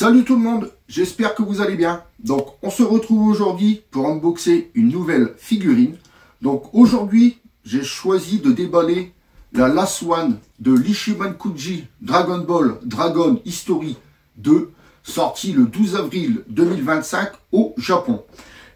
Salut tout le monde, j'espère que vous allez bien. Donc on se retrouve aujourd'hui pour unboxer une nouvelle figurine. Donc aujourd'hui j'ai choisi de déballer la Last One de l'Ichiban Kuji Dragon Ball Dragon History 2, sortie le 12 avril 2025 au Japon.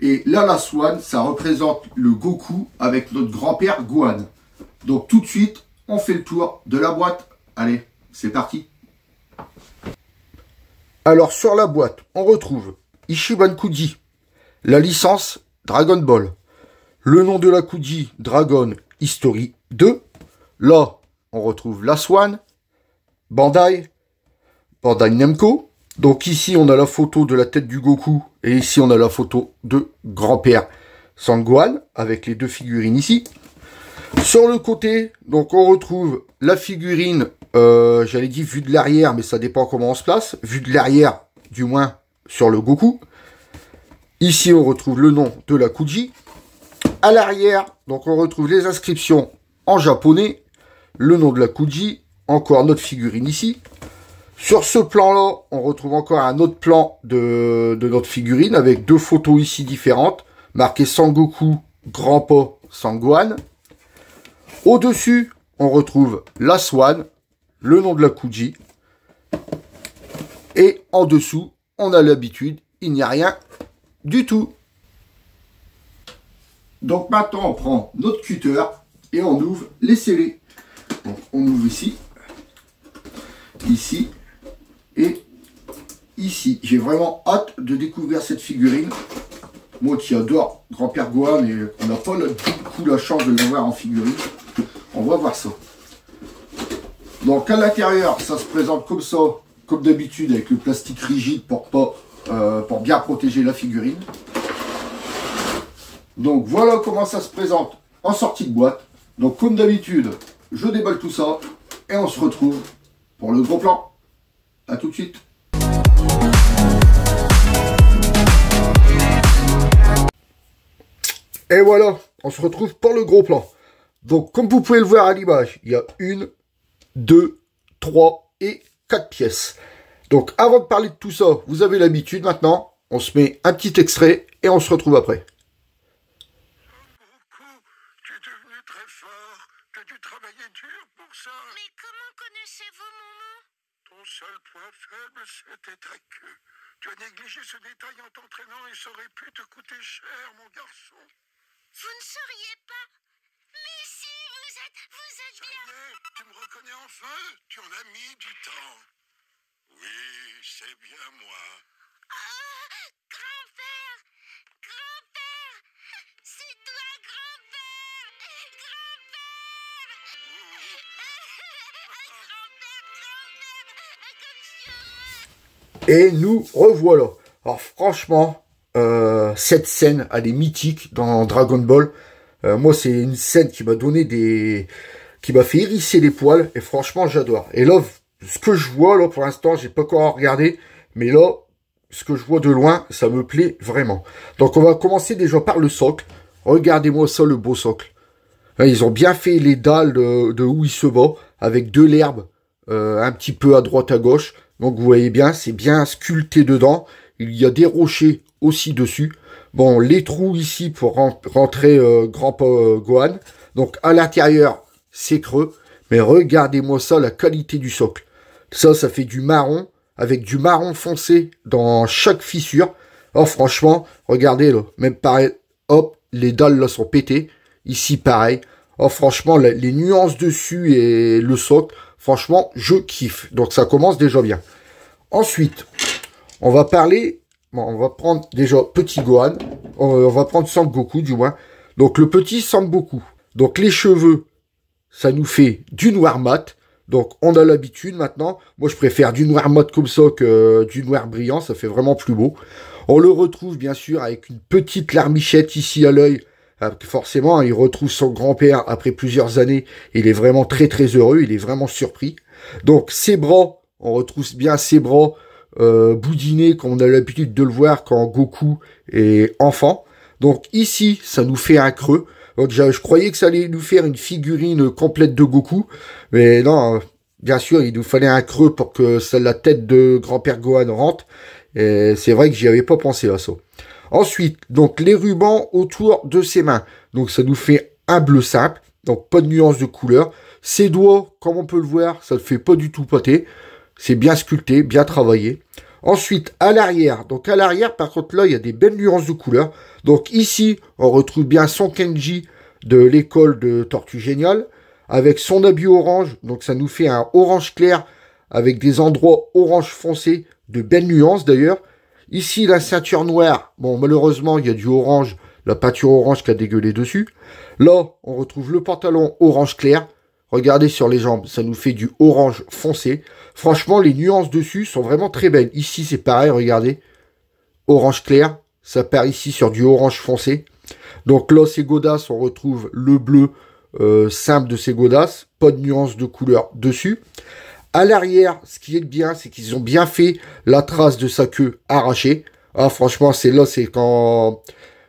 Et la Last One, ça représente le Goku avec notre grand-père Gohan. Donc tout de suite, on fait le tour de la boîte. Allez, c'est parti. Alors sur la boîte, on retrouve Ichiban Kuji, la licence Dragon Ball, le nom de la Kuji Dragon History 2. Là, on retrouve Last One, Bandai Namco. Donc ici, on a la photo de la tête du Goku et ici, on a la photo de grand-père Sangohan avec les deux figurines ici. Sur le côté, donc on retrouve la figurine, j'allais dire vue de l'arrière, mais ça dépend comment on se place. Vue de l'arrière, du moins, sur le Goku. Ici, on retrouve le nom de la Kuji. À l'arrière, donc on retrouve les inscriptions en japonais, le nom de la Kuji, encore notre figurine ici. Sur ce plan-là, on retrouve encore un autre plan de notre figurine avec deux photos ici différentes, marquées Sangoku, Grandpa, Sangohan. Au-dessus, on retrouve Last One, le nom de la Kuji. Et en dessous, on a l'habitude, il n'y a rien du tout. Donc maintenant, on prend notre cutter et on ouvre les scellés. Donc on ouvre ici, ici et ici. J'ai vraiment hâte de découvrir cette figurine. Moi qui adore grand-père Gohan et on n'a pas beaucoup la chance de l'avoir en figurine. On va voir ça. Donc à l'intérieur, ça se présente comme ça, comme d'habitude, avec le plastique rigide pour bien protéger la figurine. Donc voilà comment ça se présente en sortie de boîte. Donc comme d'habitude, je déballe tout ça et on se retrouve pour le gros plan. A tout de suite. Et voilà, on se retrouve pour le gros plan. Donc, comme vous pouvez le voir à l'image, il y a 1, 2, 3 et 4 pièces. Donc, avant de parler de tout ça, vous avez l'habitude maintenant. On se met un petit extrait et on se retrouve après. Goku, tu es devenu très fort. Tu as dû travailler dur pour ça. Mais comment connaissez-vous mon nom? Ton seul point faible, c'était ta queue. Tu as négligé ce détail en t'entraînant et ça aurait pu te coûter cher, mon garçon. Vous ne sauriez pas. Mais si, vous êtes Ça bien. y est, tu me reconnais enfin? Tu en as mis du temps. Oui, c'est bien moi. Oh, grand-père, grand-père, c'est toi, grand-père, grand-père, grand-père, comme je suis heureux. Et nous revoilà. Alors franchement, cette scène, elle est mythique dans Dragon Ball. Moi, c'est une scène qui m'a donné qui m'a fait hérisser les poils. Et franchement, j'adore. Et là, ce que je vois, là, pour l'instant, j'ai pas encore regardé. Mais là, ce que je vois de loin, ça me plaît vraiment. Donc, on va commencer déjà par le socle. Regardez-moi ça, le beau socle. Là, ils ont bien fait les dalles de où il se bat. Avec de l'herbe, un petit peu à droite, à gauche. Donc, vous voyez bien, c'est bien sculpté dedans. Il y a des rochers aussi dessus. Bon, les trous ici pour rentrer Grandpa Gohan. Donc, à l'intérieur, c'est creux. Mais regardez-moi ça, la qualité du socle. Ça fait du marron, avec du marron foncé dans chaque fissure. Oh, franchement, regardez, là. Même pareil, hop, les dalles, là, sont pétées. Ici, pareil. Oh, franchement, les nuances dessus et le socle, franchement, je kiffe. Donc, ça commence déjà bien. Ensuite, on va parler... Bon, on va prendre déjà petit Gohan. On va prendre Sangoku, du moins. Donc, le petit Sangoku. Donc, les cheveux, ça nous fait du noir mat. Donc, on a l'habitude maintenant. Moi, je préfère du noir mat comme ça que du noir brillant. Ça fait vraiment plus beau. On le retrouve, bien sûr, avec une petite larmichette ici à l'œil. Forcément, il retrouve son grand-père après plusieurs années. Il est vraiment très, très heureux. Il est vraiment surpris. Donc, ses bras, on retrouve bien ses bras boudinés, comme on a l'habitude de le voir quand Goku est enfant. Donc, ici, ça nous fait un creux. Donc, je croyais que ça allait nous faire une figurine complète de Goku. Mais non, bien sûr, il nous fallait un creux pour que la tête de grand-père Gohan rentre. Et c'est vrai que j'y avais pas pensé à ça. Ensuite, donc les rubans autour de ses mains. Donc ça nous fait un bleu simple, donc pas de nuance de couleur. Ses doigts, comme on peut le voir, ça ne fait pas du tout pâté. C'est bien sculpté, bien travaillé. Ensuite, à l'arrière. Donc à l'arrière, par contre, là, il y a des belles nuances de couleurs. Donc ici, on retrouve bien son Kenji de l'école de Tortue Géniale, avec son habit orange. Donc ça nous fait un orange clair, avec des endroits orange foncé, de belles nuances d'ailleurs. Ici, la ceinture noire. Bon, malheureusement, il y a du orange, la peinture orange qui a dégueulé dessus. Là, on retrouve le pantalon orange clair. Regardez sur les jambes, ça nous fait du orange foncé. Franchement, les nuances dessus sont vraiment très belles. Ici, c'est pareil, regardez. Orange clair, ça part ici sur du orange foncé. Donc là, ces godasses, on retrouve le bleu simple de ces godasses. Pas de nuance de couleur dessus. À l'arrière, ce qui est bien, c'est qu'ils ont bien fait la trace de sa queue arrachée. Ah, franchement, c'est quand,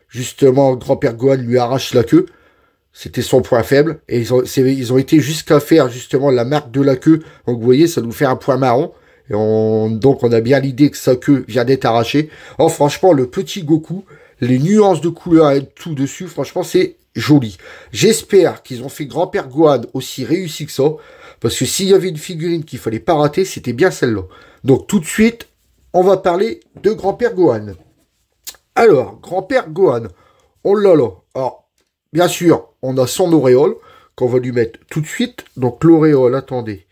justement, grand-père Gohan lui arrache la queue. C'était son point faible. Et ils ont été jusqu'à faire, justement, la marque de la queue. Donc, vous voyez, ça nous fait un point marron. Et donc, on a bien l'idée que sa queue vient d'être arrachée. Oh, franchement, le petit Goku, les nuances de couleur et tout dessus, franchement, c'est joli. J'espère qu'ils ont fait grand-père Gohan aussi réussi que ça. Parce que s'il y avait une figurine qu'il fallait pas rater, c'était bien celle-là. Donc, tout de suite, on va parler de grand-père Gohan. Alors, grand-père Gohan, on l'a là. Alors, bien sûr, on a son auréole qu'on va lui mettre tout de suite. Donc, l'auréole, attendez.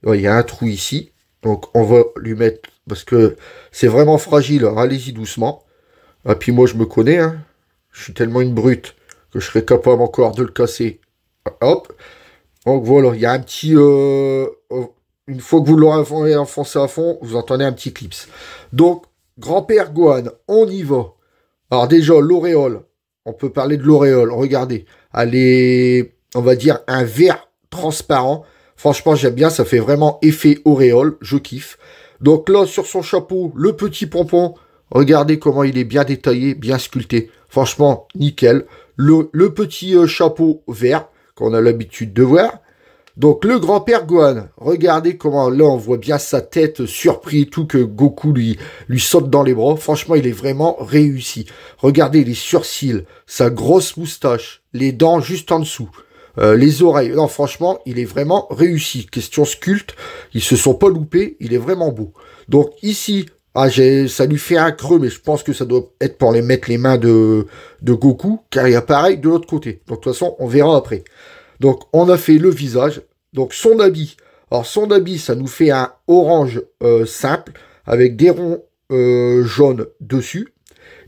Il y a un trou ici. Donc, on va lui mettre, parce que c'est vraiment fragile. Allez-y doucement. Et puis, moi, je me connais. Hein. Je suis tellement une brute que je serais capable encore de le casser. Hop. Donc, voilà. Il y a un petit... une fois que vous l'aurez enfoncé à fond, vous entendez un petit clips. Donc, grand-père Gohan, on y va. Alors, déjà, l'auréole. On peut parler de l'auréole. Regardez. Elle est, on va dire, un vert transparent. Franchement, j'aime bien. Ça fait vraiment effet auréole. Je kiffe. Donc là, sur son chapeau, le petit pompon. Regardez comment il est bien détaillé, bien sculpté. Franchement, nickel. Le petit chapeau vert qu'on a l'habitude de voir. Donc le grand-père Gohan, regardez comment là on voit bien sa tête surpris, tout que Goku lui saute dans les bras. Franchement, il est vraiment réussi. Regardez les sourcils, sa grosse moustache, les dents juste en dessous, les oreilles. Non, franchement, il est vraiment réussi. Question sculpte, ils se sont pas loupés, il est vraiment beau. Donc ici, ça lui fait un creux, mais je pense que ça doit être pour mettre les mains de Goku, car il y a pareil de l'autre côté. Donc de toute façon, on verra après. Donc, on a fait le visage. Donc, son habit. Alors, son habit, ça nous fait un orange simple avec des ronds jaunes dessus.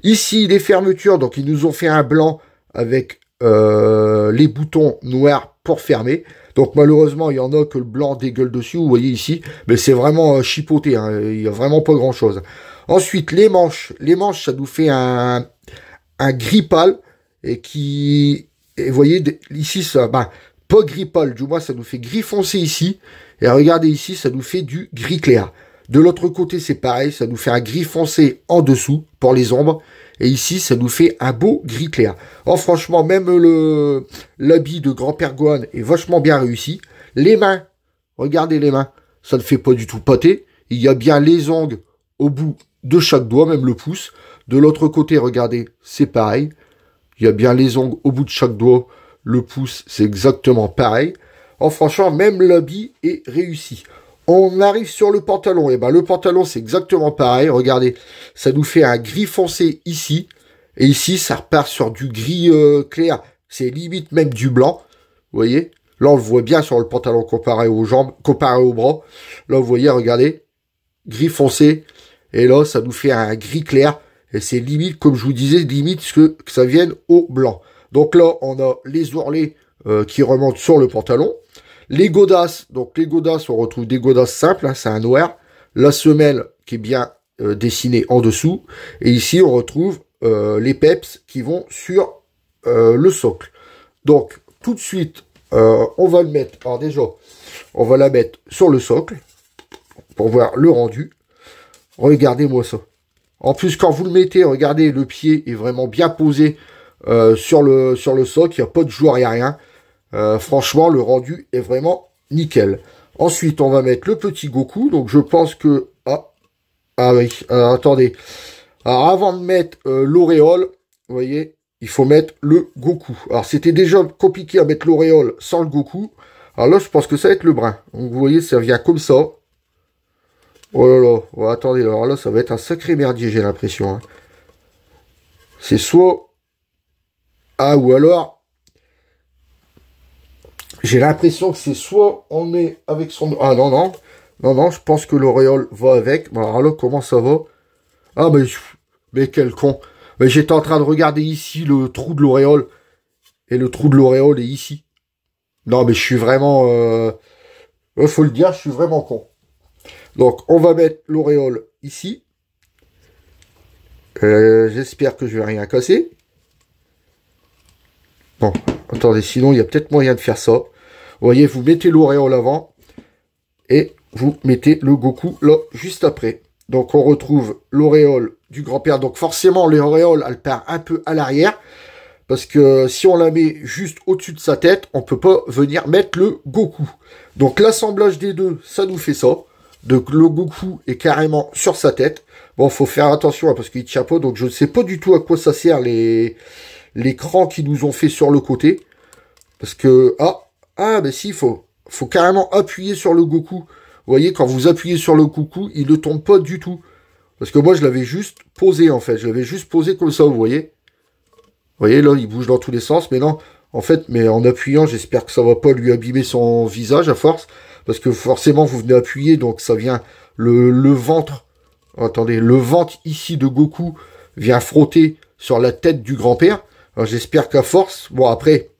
Ici, les fermetures. Donc, ils nous ont fait un blanc avec les boutons noirs pour fermer. Donc, malheureusement, il y en a que le blanc dégueule dessus. Vous voyez ici. Mais c'est vraiment chipoté. Hein. Il n'y a vraiment pas grand-chose. Ensuite, les manches. Les manches, ça nous fait un gris pâle et qui... Et vous voyez, ici, ça, pas gris pâle, du moins, ça nous fait gris foncé ici. Et regardez ici, ça nous fait du gris clair. De l'autre côté, c'est pareil, ça nous fait un gris foncé en dessous, pour les ombres. Et ici, ça nous fait un beau gris clair. Oh, franchement, même l'habit de grand-père Gohan est vachement bien réussi. Les mains, regardez les mains, ça ne fait pas du tout pâté. Il y a bien les ongles au bout de chaque doigt, même le pouce. De l'autre côté, regardez, c'est pareil. Il y a bien les ongles au bout de chaque doigt. Le pouce, c'est exactement pareil. Oh, franchement, même l'habit est réussi. On arrive sur le pantalon. Et le pantalon, c'est exactement pareil. Regardez, ça nous fait un gris foncé ici. Et ici, ça repart sur du gris clair. C'est limite même du blanc. Vous voyez? Là, on le voit bien sur le pantalon comparé aux jambes, comparé aux bras. Là, vous voyez, regardez. Gris foncé. Et là, ça nous fait un gris clair. Et c'est limite, comme je vous disais, limite que ça vienne au blanc. Donc là, on a les ourlets qui remontent sur le pantalon. Les godasses, donc les godasses, on retrouve des godasses simples, hein, c'est un noir. La semelle qui est bien dessinée en dessous. Et ici, on retrouve les peps qui vont sur le socle. Donc, tout de suite, on va le mettre. Alors déjà, on va la mettre sur le socle pour voir le rendu. Regardez-moi ça. En plus, quand vous le mettez, regardez, le pied est vraiment bien posé sur le socle. Il n'y a pas de joie, il n'y a rien. Franchement, le rendu est vraiment nickel. Ensuite, on va mettre le petit Goku. Donc, je pense que... Ah oui, alors, attendez. Alors, avant de mettre l'auréole, vous voyez, il faut mettre le Goku. Alors, c'était déjà compliqué à mettre l'auréole sans le Goku. Alors là, je pense que ça va être le brun. Donc, vous voyez, ça vient comme ça. Oh là là, oh, attendez, alors là, ça va être un sacré merdier, j'ai l'impression. Hein. C'est soit... Ah, ou alors... J'ai l'impression que c'est soit on met avec son... Ah non, non. Non, non, je pense que l'auréole va avec. Bon, alors là, comment ça va? Ah, mais quel con. Mais j'étais en train de regarder ici le trou de l'auréole. Et le trou de l'auréole est ici. Non, mais je suis vraiment... faut le dire, je suis vraiment con. Donc, on va mettre l'auréole ici. J'espère que je vais rien casser. Bon, attendez, sinon, il y a peut-être moyen de faire ça. Vous voyez, vous mettez l'auréole avant. Et vous mettez le Goku là, juste après. Donc, on retrouve l'auréole du grand-père. Donc, forcément, l'auréole, elle part un peu à l'arrière. Parce que si on la met juste au-dessus de sa tête, on peut pas venir mettre le Goku. Donc, l'assemblage des deux, ça nous fait ça. Donc, le Goku est carrément sur sa tête. Bon, faut faire attention, hein, parce qu'il tient pas. Donc, je ne sais pas du tout à quoi ça sert l'écran qu'ils nous ont fait sur le côté. Parce que, ben si, faut carrément appuyer sur le Goku. Vous voyez, quand vous appuyez sur le Goku, il ne tombe pas du tout. Parce que moi, je l'avais juste posé, en fait. Je l'avais juste posé comme ça, vous voyez. Vous voyez, là, il bouge dans tous les sens. Mais non, en fait, mais en appuyant, j'espère que ça va pas lui abîmer son visage à force. Parce que forcément, vous venez appuyer, donc ça vient le ventre. Attendez, le ventre ici de Goku vient frotter sur la tête du grand-père. Alors, j'espère qu'à force... Bon, après,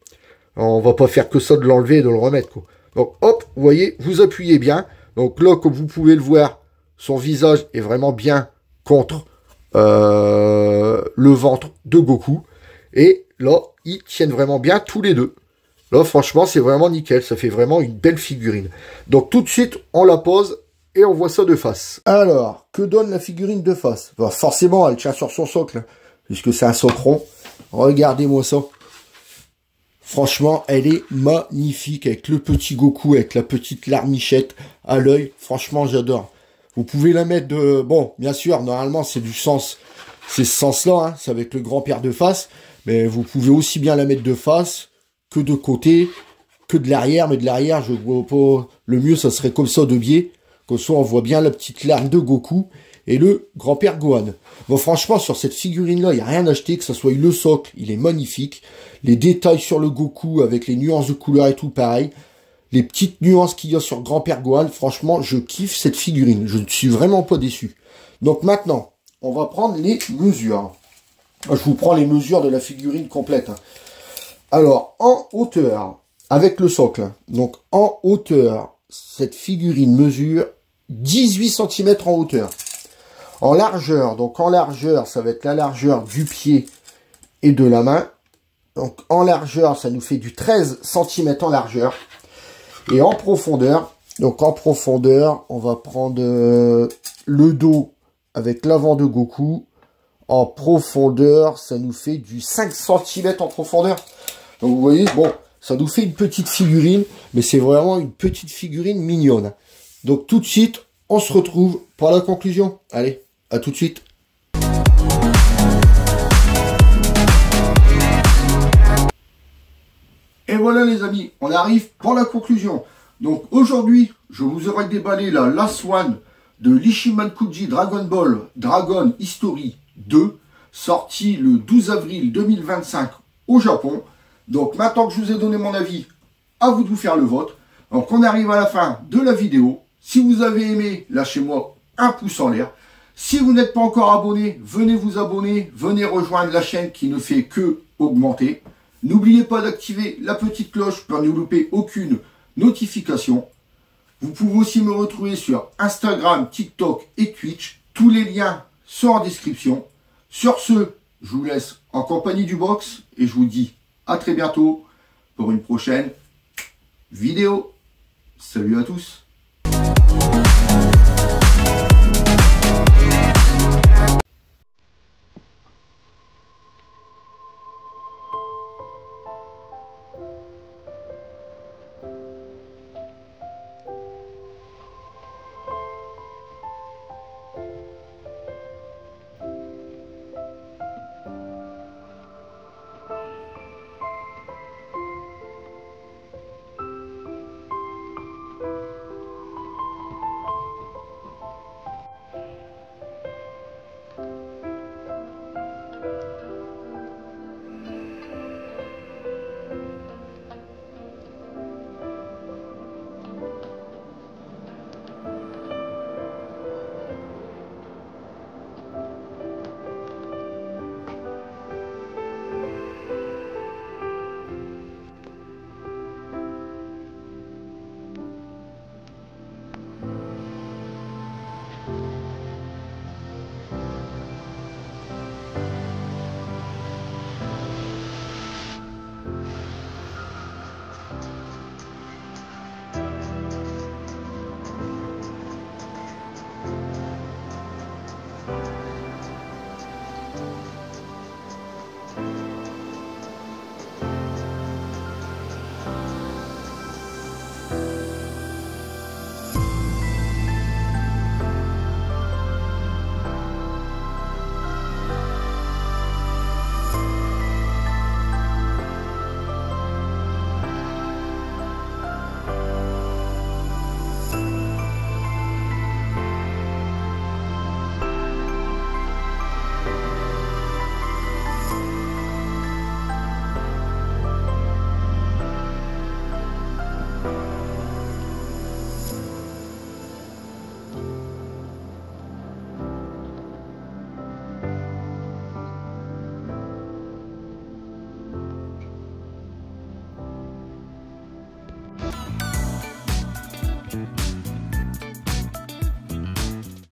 on va pas faire que ça de l'enlever et de le remettre, quoi. Donc, hop, vous voyez, vous appuyez bien. Donc là, comme vous pouvez le voir, son visage est vraiment bien contre le ventre de Goku. Et là, ils tiennent vraiment bien tous les deux. Là, franchement, c'est vraiment nickel. Ça fait vraiment une belle figurine. Donc, tout de suite, on la pose et on voit ça de face. Alors, que donne la figurine de face? Bah, forcément, elle tient sur son socle, puisque c'est un socle rond. Regardez-moi ça. Franchement, elle est magnifique avec le petit Goku, avec la petite larmichette à l'œil. Franchement, j'adore. Vous pouvez la mettre de... Bon, bien sûr, normalement, c'est du sens... C'est ce sens-là, hein, c'est avec le grand-père de face. Mais vous pouvez aussi bien la mettre de face que de côté, que de l'arrière. Mais de l'arrière, je vois pas... Le mieux, ça serait comme ça, de biais. Comme ça, on voit bien la petite larme de Goku et le grand-père Gohan. Bon, franchement, sur cette figurine-là, il n'y a rien à acheter, que ça soit le socle, il est magnifique. Les détails sur le Goku, avec les nuances de couleurs et tout, pareil. Les petites nuances qu'il y a sur grand-père Gohan, franchement, je kiffe cette figurine. Je ne suis vraiment pas déçu. Donc maintenant, on va prendre les mesures. Je vous prends les mesures de la figurine complète. Alors, en hauteur, avec le socle, donc en hauteur, cette figurine mesure 18 cm en hauteur. En largeur, donc en largeur, ça va être la largeur du pied et de la main. Donc en largeur, ça nous fait du 13 cm en largeur. Et en profondeur, donc en profondeur, on va prendre le dos avec l'avant de Goku. En profondeur, ça nous fait du 5 cm en profondeur. Donc vous voyez, bon, ça nous fait une petite figurine, mais c'est vraiment une petite figurine mignonne. Donc tout de suite, on se retrouve pour la conclusion. Allez, à tout de suite. Et voilà les amis, on arrive pour la conclusion. Donc aujourd'hui, je vous aurai déballé la Last One de l'Ishimankuji Dragon Ball Dragon History 2, sorti le 12 avril 2025 au Japon. Donc maintenant que je vous ai donné mon avis, à vous de vous faire le vôtre. Donc on arrive à la fin de la vidéo. Si vous avez aimé, lâchez-moi un pouce en l'air. Si vous n'êtes pas encore abonné, venez vous abonner, venez rejoindre la chaîne qui ne fait que augmenter. N'oubliez pas d'activer la petite cloche pour ne louper aucune notification. Vous pouvez aussi me retrouver sur Instagram, TikTok et Twitch. Tous les liens sont en description. Sur ce, je vous laisse en compagnie du box et je vous dis à très bientôt pour une prochaine vidéo. Salut à tous!